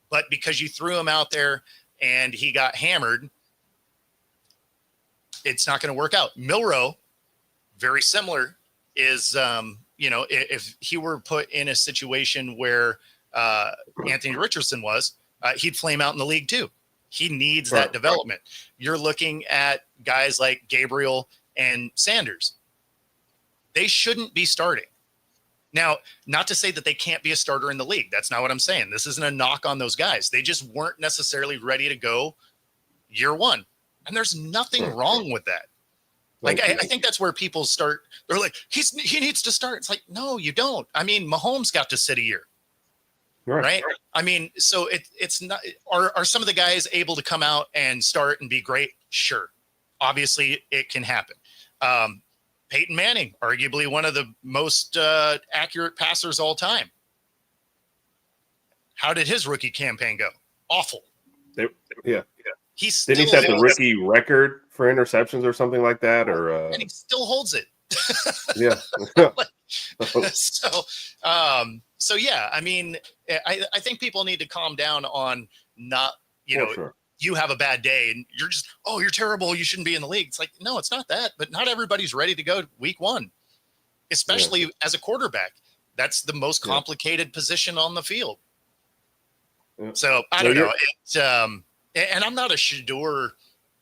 S1: But because you threw him out there and he got hammered, it's not going to work out. Milroe, very similar, is, if he were put in a situation where Anthony Richardson was, he'd flame out in the league too. He needs that development. You're looking at guys like Gabriel and Sanders. They shouldn't be starting. Now, not to say that they can't be a starter in the league. That's not what I'm saying. This isn't a knock on those guys. They just weren't necessarily ready to go year one. And there's nothing wrong with that. Like, I think that's where people start. They're like, he needs to start. It's like, no, you don't. I mean, Mahomes got to sit a year. Right. I mean, so it's not. Are some of the guys able to come out and start and be great? Sure. Obviously, it can happen. Peyton Manning, arguably one of the most accurate passers all time. How did his rookie campaign go? Awful.
S2: Yeah.
S1: He still
S2: did he set the rookie record for interceptions or something like that, or
S1: and he still holds it.
S2: Yeah.
S1: So yeah, I mean, I think people need to calm down on not, you have a bad day and you're just, you're terrible, you shouldn't be in the league. It's like, no, it's not that, but not everybody's ready to go week one, especially as a quarterback. That's the most complicated position on the field. Yeah. So I don't know. And I'm not a Shador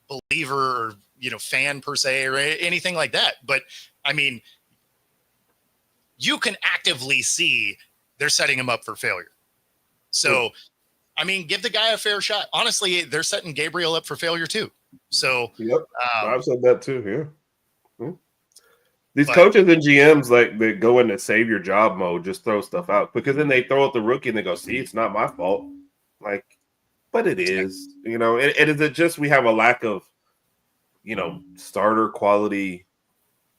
S1: believer or, fan per se or anything like that. But I mean, you can actively see they're setting him up for failure. So, I mean, give the guy a fair shot. Honestly, they're setting Gabriel up for failure too. So,
S2: I've said that too. Yeah. These coaches and GMs, like, they go into save your job mode, just throw stuff out, because then they throw out the rookie and they go, see, it's not my fault. Like, but it is, and is it just we have a lack of, starter quality,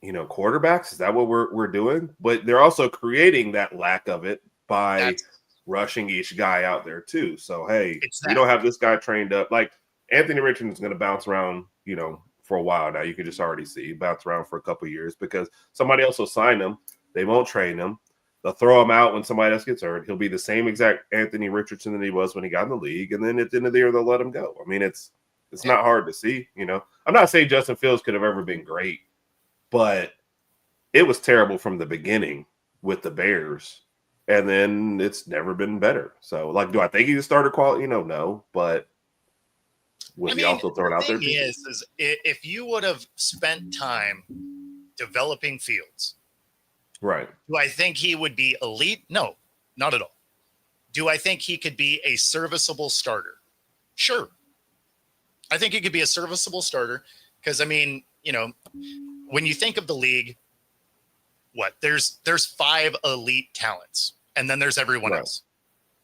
S2: quarterbacks? Is that what we're doing? But they're also creating that lack of it by rushing each guy out there too. So, hey, you don't have this guy trained up. Like, Anthony Richardson's going to bounce around, for a while now. You can just already see bounce around for a couple of years because somebody else will sign him. They won't train him. They'll throw him out when somebody else gets hurt. He'll be the same exact Anthony Richardson that he was when he got in the league. And then at the end of the year, they'll let him go. I mean, it's not hard to see, I'm not saying Justin Fields could have ever been great, but it was terrible from the beginning with the Bears. And then it's never been better. So, like, do I think he's a starter quality? No, but was he also thrown out there?
S1: The thing is if you would have spent time developing Fields,
S2: right.
S1: Do I think he would be elite? No, not at all. Do I think he could be a serviceable starter? Sure. I think he could be a serviceable starter because, I mean, when you think of the league, there's 5 elite talents and then there's everyone else,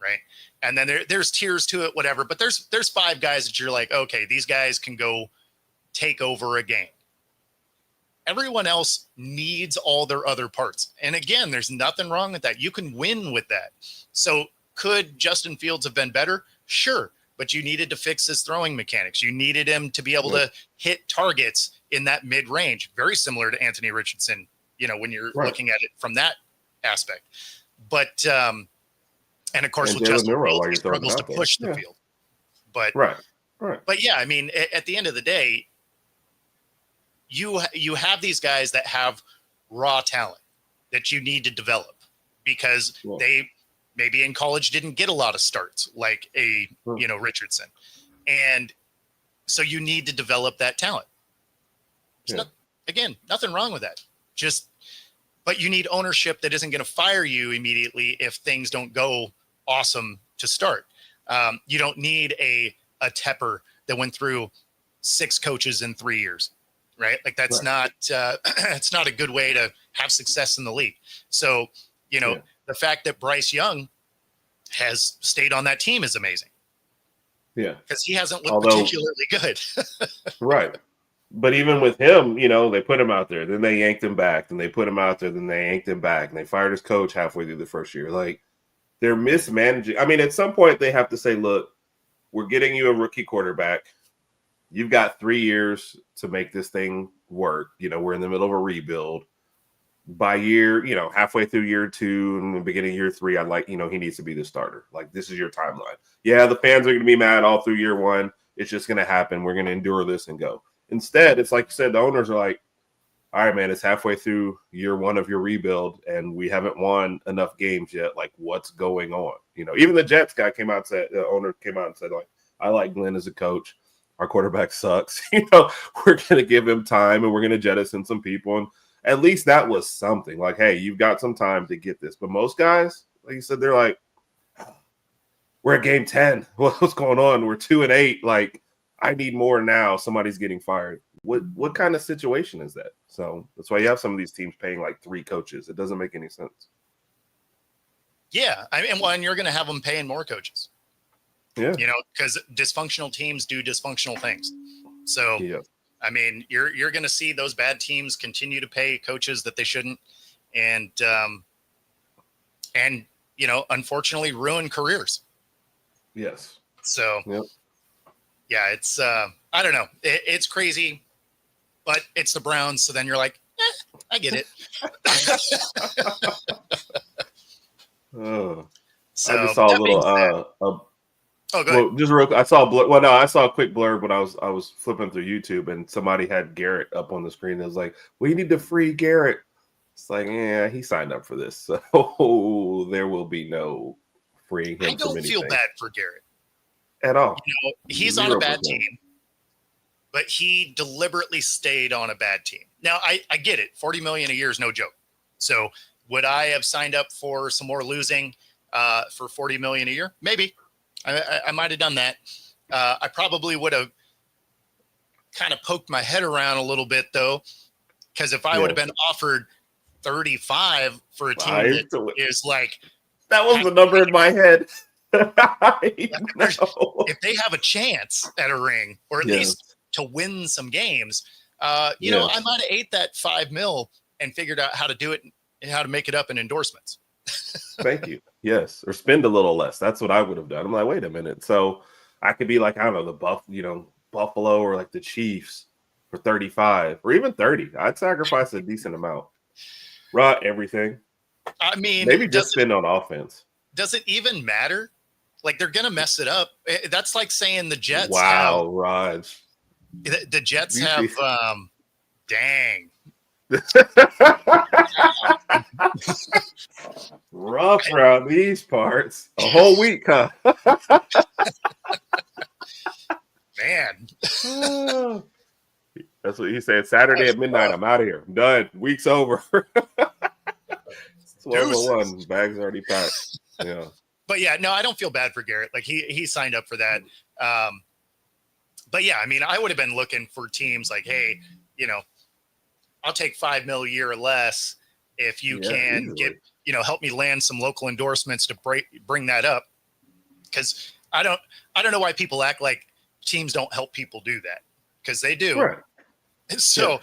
S1: right? And then there's tiers to it, whatever. But there's 5 guys that you're like, okay, these guys can go take over a game. Everyone else needs all their other parts. And again, there's nothing wrong with that. You can win with that. So could Justin Fields have been better? Sure. But you needed to fix his throwing mechanics. You needed him to be able to hit targets in that mid-range, very similar to Anthony Richardson, when you're looking at it from that aspect. But, and of course, with Justin Fields, he struggles to push the field. But, But yeah, I mean, at the end of the day, you have these guys that have raw talent that you need to develop because they maybe in college didn't get a lot of starts like Richardson. And so you need to develop that talent. Nothing wrong with that. But you need ownership that isn't going to fire you immediately if things don't go awesome to start. You don't need a Tepper that went through 6 coaches in 3 years, right? Like that's not it's not a good way to have success in the league. So, the fact that Bryce Young has stayed on that team is amazing.
S2: Yeah.
S1: Because he hasn't looked particularly good.
S2: Right. But even with him, they put him out there, then they yanked him back, then they put him out there, then they yanked him back, and they fired his coach halfway through the first year. Like, they're mismanaging. I mean, at some point they have to say, look, we're getting you a rookie quarterback. You've got 3 years to make this thing work. We're in the middle of a rebuild. By year, halfway through year 2 and the beginning of year 3, I'd like, he needs to be the starter. Like, this is your timeline. Yeah, the fans are going to be mad all through year 1. It's just going to happen. We're going to endure this and go. Instead, it's like you said, the owners are like, all right, man, it's halfway through year 1 of your rebuild, and we haven't won enough games yet. Like, what's going on? Even the Jets guy came out and said, the owner came out and said, like, I like Glenn as a coach. Our quarterback sucks. We're going to give him time, and we're going to jettison some people. And at least that was something. Like, hey, you've got some time to get this. But most guys, like you said, they're like, we're at game 10. What's going on? We're 2-8. Like, I need more now. Somebody's getting fired. What kind of situation is that? So that's why you have some of these teams paying like 3 coaches. It doesn't make any sense. Yeah.
S1: And you're going to have them paying more coaches.
S2: Yeah.
S1: Because dysfunctional teams do dysfunctional things. So, I mean, you're going to see those bad teams continue to pay coaches that they shouldn't. And unfortunately ruin careers.
S2: Yes.
S1: So, yeah, it's, I don't know. It's crazy, but it's the Browns. So then you're like, I get it.
S2: So I just saw a little,
S1: go ahead.
S2: Just real quick, I saw a quick blurb when I was flipping through YouTube, and somebody had Garrett up on the screen. It was like, we need to free Garrett. It's like, yeah, he signed up for this, so there will be no freeing him.
S1: I don't feel bad for Garrett
S2: at all.
S1: He's 0%. On a bad team, but he deliberately stayed on a bad team. Now, I get it. $40 million a year is no joke. So would I have signed up for some more losing for $40 million a year? Maybe. I might have done that. I probably would have kind of poked my head around a little bit, though, because if I would have been offered 35 for a team that is like,
S2: that was the number in my head.
S1: If they have a chance at a ring, or at least to win some games, I might have ate that $5 million and figured out how to do it and how to make it up in endorsements.
S2: Thank you. Yes. Or spend a little less. That's what I would have done. I'm like, wait a minute. So I could be like, I don't know, the Buffalo or like the Chiefs for 35 or even 30. I'd sacrifice a decent amount. Right. Everything.
S1: I mean,
S2: maybe just spend on offense.
S1: Does it even matter? Like, they're going to mess it up. That's like saying the Jets.
S2: Wow, Raj.
S1: The Jets have, dang.
S2: Rough around these parts. A whole week, huh?
S1: Man.
S2: That's what he said. Saturday at midnight, I'm out of here. I'm done. Week's over. 12:01. Bags already packed. Yeah.
S1: But yeah, no, I don't feel bad for Garrett. Like he signed up for that. But yeah, I mean, I would have been looking for teams like, hey, I'll take $5 million a year or less if you can easily get, help me land some local endorsements to bring that up. Because I don't know why people act like teams don't help people do that, because they do.
S2: Right.
S1: So,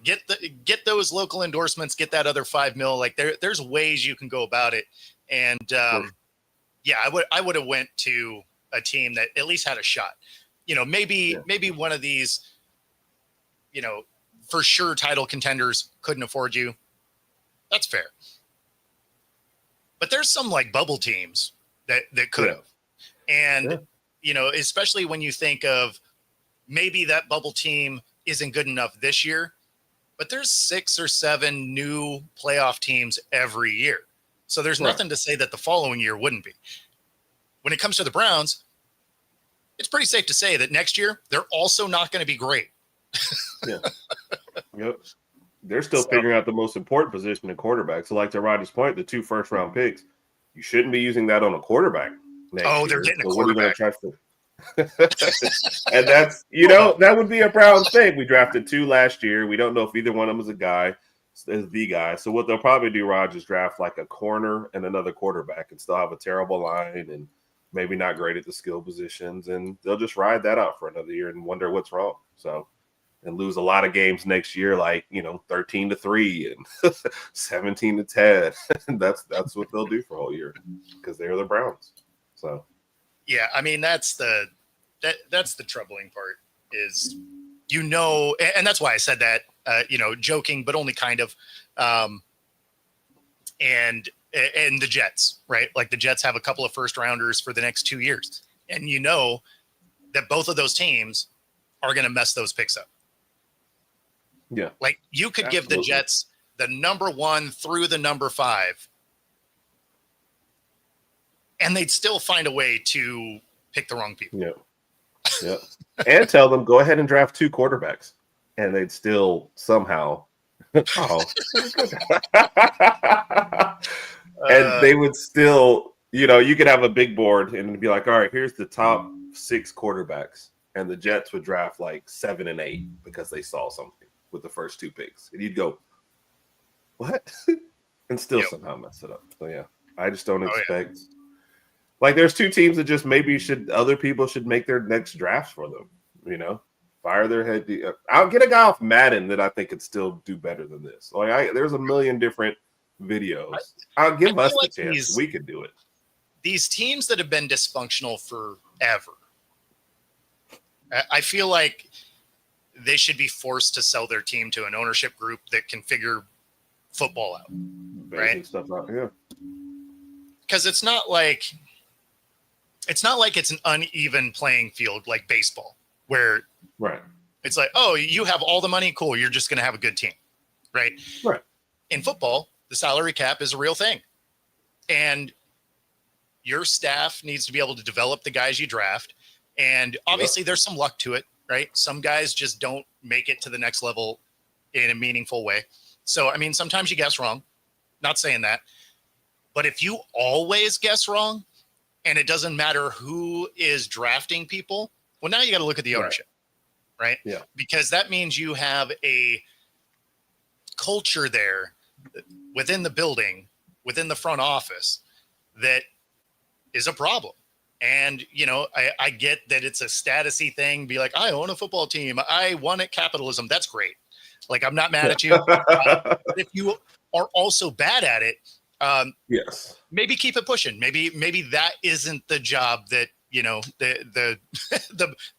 S1: get those local endorsements, get that other $5 million. Like there's ways you can go about it. And I would have went to a team that at least had a shot. Maybe one of these, for sure title contenders couldn't afford you. That's fair. But there's some like bubble teams that could have. And, especially when you think of maybe that bubble team isn't good enough this year, but there's 6 or 7 new playoff teams every year. So there's nothing to say that the following year wouldn't be. When it comes to the Browns, it's pretty safe to say that next year they're also not going to be great.
S2: Yep. They're still figuring out the most important position in quarterback. So like to Rodgers' point, the 2 first-round picks, you shouldn't be using that on a quarterback next year.
S1: They're getting a
S2: So
S1: quarterback.
S2: What are you going to try to And that's, that would be a Browns thing. We drafted 2 last year. We don't know if either one of them is the guy. So what they'll probably do, Raj, is draft like a corner and another quarterback and still have a terrible line and maybe not great at the skill positions. And they'll just ride that out for another year and wonder what's wrong. So, and lose a lot of games next year, like, 13-3 and 17-10. That's what they'll do for a whole year because they're the Browns. So,
S1: yeah, I mean, that's the troubling part is, and that's why I said that, joking, but only kind of, and the Jets, right? Like the Jets have a couple of first rounders for the next 2 years. And that both of those teams are going to mess those picks up.
S2: Yeah.
S1: Like you could give the Jets the number 1 through the number 5, and they'd still find a way to pick the wrong people.
S2: Yeah. And tell them, go ahead and draft 2 quarterbacks, and they'd still somehow. And they would still, you could have a big board and it'd be like, all right, here's the top 6 quarterbacks. And the Jets would draft like 7 and 8 because they saw something with the first 2 picks. And you'd go, what? And still somehow mess it up. So, yeah, I just don't expect. Like, there's 2 teams that just maybe other people should make their next drafts for them, fire their head. I'll get a guy off Madden that I think could still do better than this. Like, there's a million different videos. I'll give us the chance. We could do it.
S1: These teams that have been dysfunctional forever, I feel like they should be forced to sell their team to an ownership group that can figure football out, right?
S2: Stuff out, yeah.
S1: Because it's not like it's an uneven playing field like baseball, where it's like, oh, you have all the money, cool, you're just going to have a good team, right?
S2: Right.
S1: In football, the salary cap is a real thing, and your staff needs to be able to develop the guys you draft. And obviously there's some luck to it, right? Some guys just don't make it to the next level in a meaningful way. So, I mean, sometimes you guess wrong, not saying that, but if you always guess wrong and it doesn't matter who is drafting people, well, now you got to look at the ownership, right?
S2: Yeah.
S1: Because that means you have a culture there within the building, within the front office, that is a problem. And, I get that it's a statusy thing. Be like, I own a football team. I won at capitalism. That's great. Like, I'm not mad at you. But if you are also bad at it,
S2: yes,
S1: maybe keep it pushing. Maybe that isn't the job that, the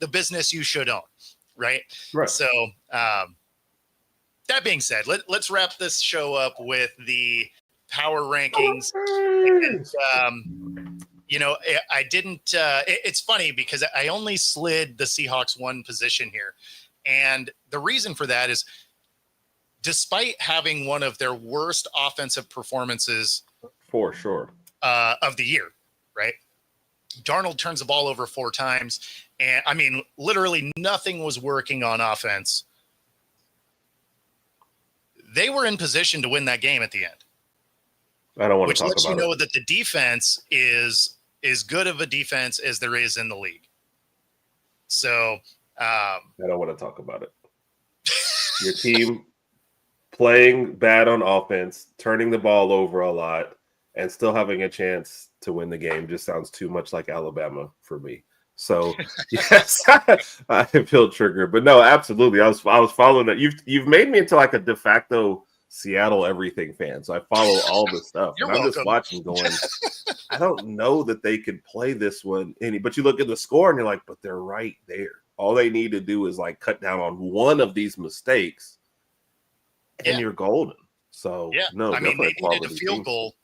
S1: business you should own. Right. So, that being said, let's wrap this show up with the power rankings. And, I didn't. It's funny because I only slid the Seahawks 1 position here, and the reason for that is, despite having one of their worst offensive performances,
S2: for sure,
S1: of the year, right? Darnold turns the ball over 4 times, and I mean, literally nothing was working on offense. They were in position to win that game at the end.
S2: I don't want
S1: to
S2: talk about it.
S1: Which lets you know that the defense is as good of a defense as there is in the league. So
S2: I don't want to talk about it. Your team playing bad on offense, turning the ball over a lot, and still having a chance to win the game just sounds too much like Alabama for me. So yes, I feel triggered. But no, absolutely. I was following that. You've made me into like a de facto Seattle everything fan. So I follow all the stuff.
S1: You're
S2: and I'm just
S1: welcome.
S2: watching going, I don't know that they could play this one any, but you look at the score and you're like, but they're right there. All they need to do is like cut down on one of these mistakes and you're golden. So
S1: yeah,
S2: no,
S1: I mean, they needed a
S2: quality
S1: field
S2: teams.
S1: goal.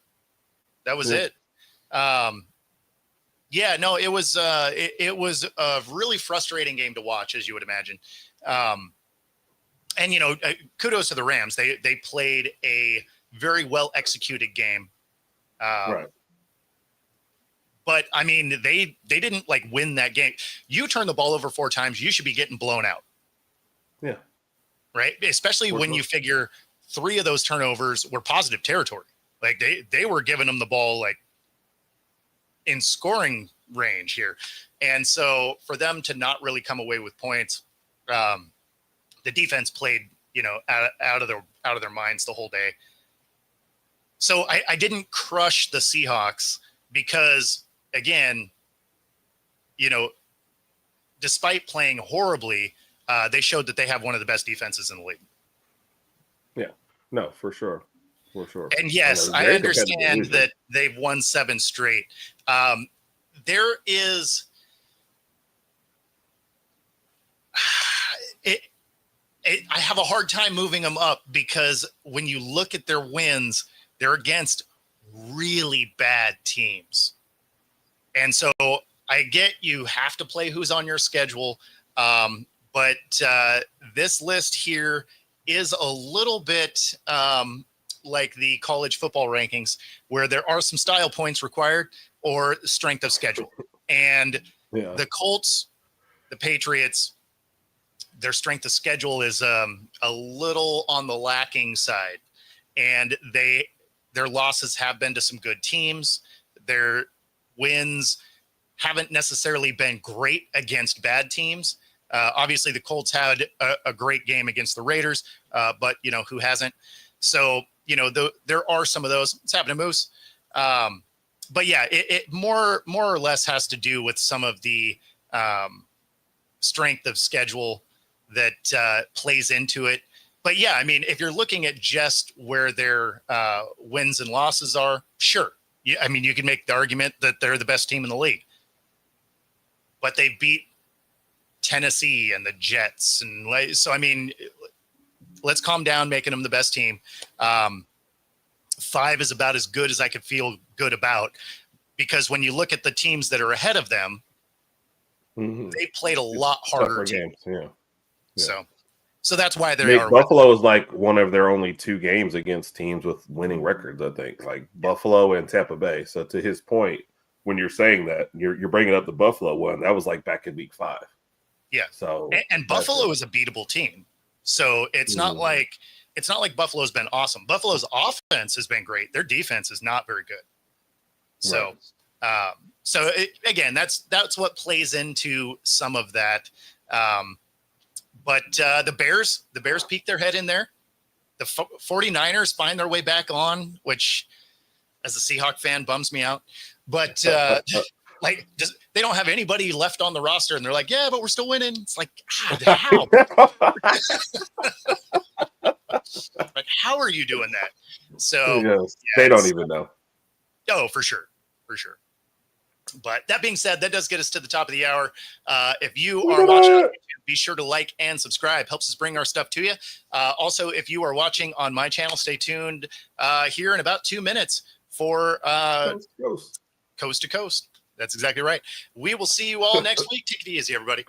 S1: That was
S2: Yeah.
S1: it. Yeah, no, it was a really frustrating game to watch, as you would imagine. And kudos to the Rams. They played a very well executed game.
S2: Right.
S1: But I mean, they didn't like win that game. You turn the ball over 4 times, you should be getting blown out.
S2: Yeah.
S1: Right. Especially when you figure 3 of those turnovers were positive territory. Like they were giving them the ball like in scoring range here. And so for them to not really come away with points, the defense played, out of their minds the whole day. So I didn't crush the Seahawks because, again, despite playing horribly, they showed that they have one of the best defenses in the league.
S2: Yeah, no, for sure. For sure.
S1: And yes, I understand that they've won 7 straight. There is I have a hard time moving them up because when you look at their wins, they're against really bad teams. And so I get you have to play who's on your schedule. But this list here is a little bit like the college football rankings where there are some style points required or strength of schedule. And the Colts, the Patriots, their strength of schedule is a little on the lacking side. And their losses have been to some good teams. Their wins haven't necessarily been great against bad teams. Obviously, the Colts had a great game against the Raiders, but, who hasn't? So, there are some of those. It's happened to Moose. But, yeah, it more or less has to do with some of the strength of schedule that plays into it. But, yeah, I mean, if you're looking at just where their wins and losses are, sure. Yeah, I mean, you can make the argument that they're the best team in the league. But they beat Tennessee and the Jets. And so, I mean, let's calm down making them the best team. 5 is about as good as I could feel good about, because when you look at the teams that are ahead of them, they played a lot harder
S2: games. Yeah.
S1: So that's why they are.
S2: Buffalo is like one of their only 2 games against teams with winning records, I think, like Buffalo and Tampa Bay. So to his point, when you're saying that, you're bringing up the Buffalo one, that was like back in week 5.
S1: Yeah.
S2: So
S1: and Buffalo is a beatable team. So it's not like Buffalo's been awesome. Buffalo's offense has been great. Their defense is not very good. So, again, that's what plays into some of that. But the Bears peeked their head in there. The 49ers find their way back on, which as a Seahawk fan bums me out. But they don't have anybody left on the roster, and they're like, yeah, but we're still winning. It's like, how? Like, how are you doing that? So
S2: they don't even know.
S1: Oh, for sure. But that being said, that does get us to the top of the hour. If you are watching on YouTube, be sure to like and subscribe. Helps us bring our stuff to you. Also, if you are watching on my channel, stay tuned here in about 2 minutes for Coast to Coast. That's exactly right. We will see you all next week. Take it easy, everybody.